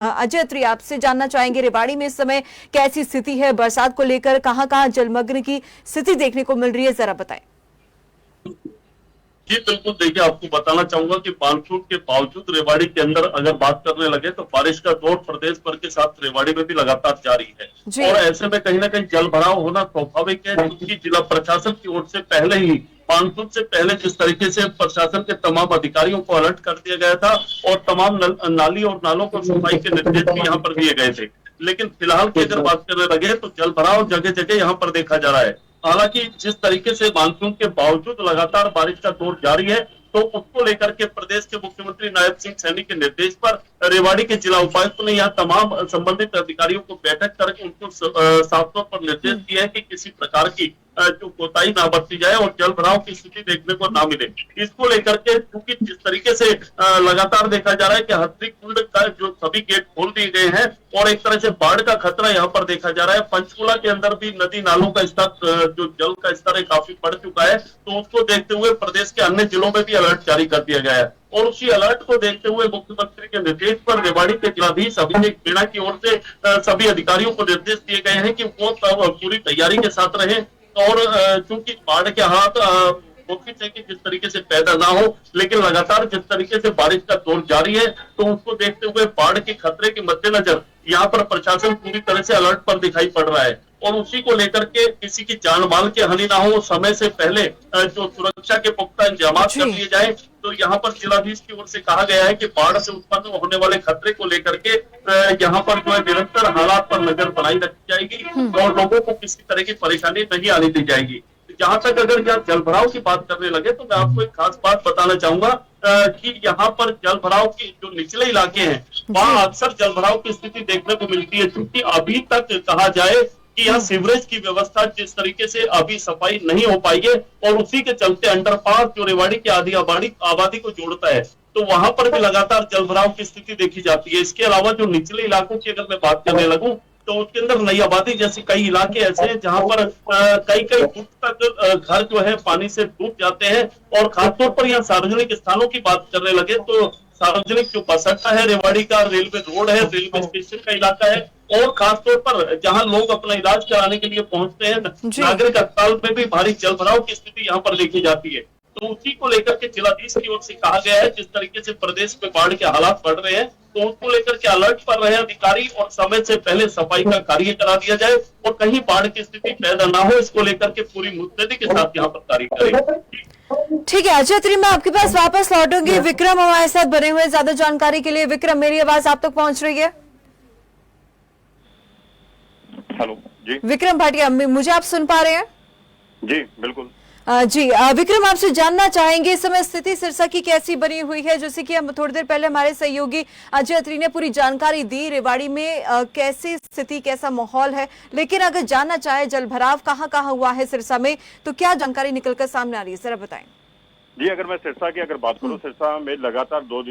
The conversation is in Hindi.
अजय अत्री, आपसे जानना चाहेंगे रेवाड़ी में इस समय कैसी स्थिति है, बरसात को लेकर कहां-कहां जलमग्न की स्थिति देखने को मिल रही है, जरा बताएं। जी बिल्कुल, देखिए आपको बताना चाहूंगा कि मानसून के बावजूद रेवाड़ी के अंदर अगर बात करने लगे तो बारिश का दौर प्रदेश भर के साथ रेवाड़ी में भी लगातार जारी है। और ऐसे में कहीं ना कहीं जल भराव होना स्वाभाविक है, क्योंकि जिला प्रशासन की ओर से पहले ही मानसून से पहले जिस तरीके से प्रशासन के तमाम अधिकारियों को अलर्ट कर दिया गया था और तमाम नाली और नालों को सफाई के निर्देश भी यहाँ पर दिए गए थे, लेकिन फिलहाल की अगर बात करने लगे तो जल भराव जगह जगह यहाँ पर देखा जा रहा है। हालांकि जिस तरीके से मानसून के बावजूद लगातार बारिश का दौर जारी है, तो उसको लेकर के प्रदेश के मुख्यमंत्री नायब सिंह सैनी के निर्देश पर रेवाड़ी के जिला उपायुक्त ने यहाँ तमाम संबंधित अधिकारियों को बैठक करके उनको साफ तौर पर निर्देश दिया है कि किसी प्रकार की जो कोताही ना बरती जाए और जल भराव की स्थिति देखने को ना मिले। इसको लेकर के क्योंकि जिस तरीके से लगातार देखा जा रहा है कि हथनी कुंड का जो सभी गेट खोल दिए गए हैं और एक तरह से बाढ़ का खतरा यहाँ पर देखा जा रहा है। पंचकुला के अंदर भी नदी नालों का स्तर, जो जल का स्तर है, काफी बढ़ चुका है, तो उसको देखते हुए प्रदेश के अन्य जिलों में भी अलर्ट जारी कर दिया गया है। और उसी अलर्ट को देखते हुए मुख्यमंत्री के निर्देश पर रेवाड़ी के जिलाधीश अभिषेक मीणा की ओर से सभी अधिकारियों को निर्देश दिए गए हैं कि वो पूरी तैयारी के साथ रहें। और चूंकि बाढ़ के हालात कोशिश है कि जिस तरीके से पैदा ना हो, लेकिन लगातार जिस तरीके से बारिश का दौर जारी है, तो उसको देखते हुए बाढ़ के खतरे के मद्देनजर यहाँ पर प्रशासन पूरी तरह से अलर्ट पर दिखाई पड़ रहा है। और उसी को लेकर के किसी की जान माल की हानि ना हो, समय से पहले जो सुरक्षा के पुख्ता इंतजाम कर लिए जाए। तो यहाँ पर जिलाधीश की ओर से कहा गया है कि बाढ़ से उत्पन्न होने वाले खतरे को लेकर के यहाँ पर जो है निरंतर हालात पर नजर बनाई रखी जाएगी और लोगों को किसी तरह की परेशानी नहीं आने दी जाएगी। जहां तक अगर यहाँ जल भराव की बात करने लगे तो मैं आपको एक खास बात बताना चाहूंगा कि यहाँ पर जल भराव के जो निचले इलाके हैं, वहां अक्सर जल भराव की स्थिति देखने को मिलती है, क्योंकि अभी तक कहा जाए कि यहाँ सीवरेज की व्यवस्था जिस तरीके से अभी सफाई नहीं हो पाई है और उसी के चलते अंडरपास जो रेवाड़ी की आधी आबादी को जोड़ता है, तो वहां पर भी लगातार जल भराव की स्थिति देखी जाती है। इसके अलावा जो निचले इलाकों की अगर मैं बात करने लगूं तो उसके अंदर नई आबादी जैसे कई इलाके ऐसे हैं जहां पर कई फुट तक घर जो है पानी से डूब जाते हैं। और खासतौर पर यहाँ सार्वजनिक स्थानों की बात करने लगे तो सार्वजनिक जो बस अड्डा है रेवाड़ी का, रेलवे रोड है, रेलवे स्टेशन का इलाका है, और खासतौर पर जहां लोग अपना इलाज कराने के लिए पहुंचते हैं, नागरिक अस्पताल में भी भारी जल भराव की स्थिति यहाँ पर देखी जाती है। तो उसी को लेकर के जिलाधीश की ओर से कहा गया है, जिस तरीके से प्रदेश में बाढ़ के हालात बढ़ रहे हैं, तो उसको लेकर के अलर्ट पर रहे अधिकारी और समय से पहले सफाई का कार्य करा दिया जाए और कहीं बाढ़ की स्थिति पैदा ना हो, इसको लेकर के पूरी मुस्तैदी के साथ यहाँ पर कार्य करें। ठीक है अजय अत्री, मैं आपके पास वापस लौटूंगी। विक्रम हमारे साथ बने हुए ज्यादा जानकारी के लिए। विक्रम, मेरी आवाज आप तक पहुंच रही है? हेलो जी। विक्रम भाटिया, मुझे आप सुन पा रहे हैं? जी बिल्कुल। जी विक्रम, आपसे जानना चाहेंगे इस समय स्थिति सिरसा की कैसी बनी हुई है। जैसे कि हम थोड़ी देर पहले हमारे सहयोगी अजय अत्री ने पूरी जानकारी दी, रेवाड़ी में कैसी स्थिति, कैसा माहौल है, लेकिन अगर जानना चाहे जल भराव कहाँ हुआ है सिरसा में, तो क्या जानकारी निकलकर सामने आ रही है, जरा बताएं। जी, अगर मैं सिरसा की बात करूं, सिरसा में लगातार 2 दिन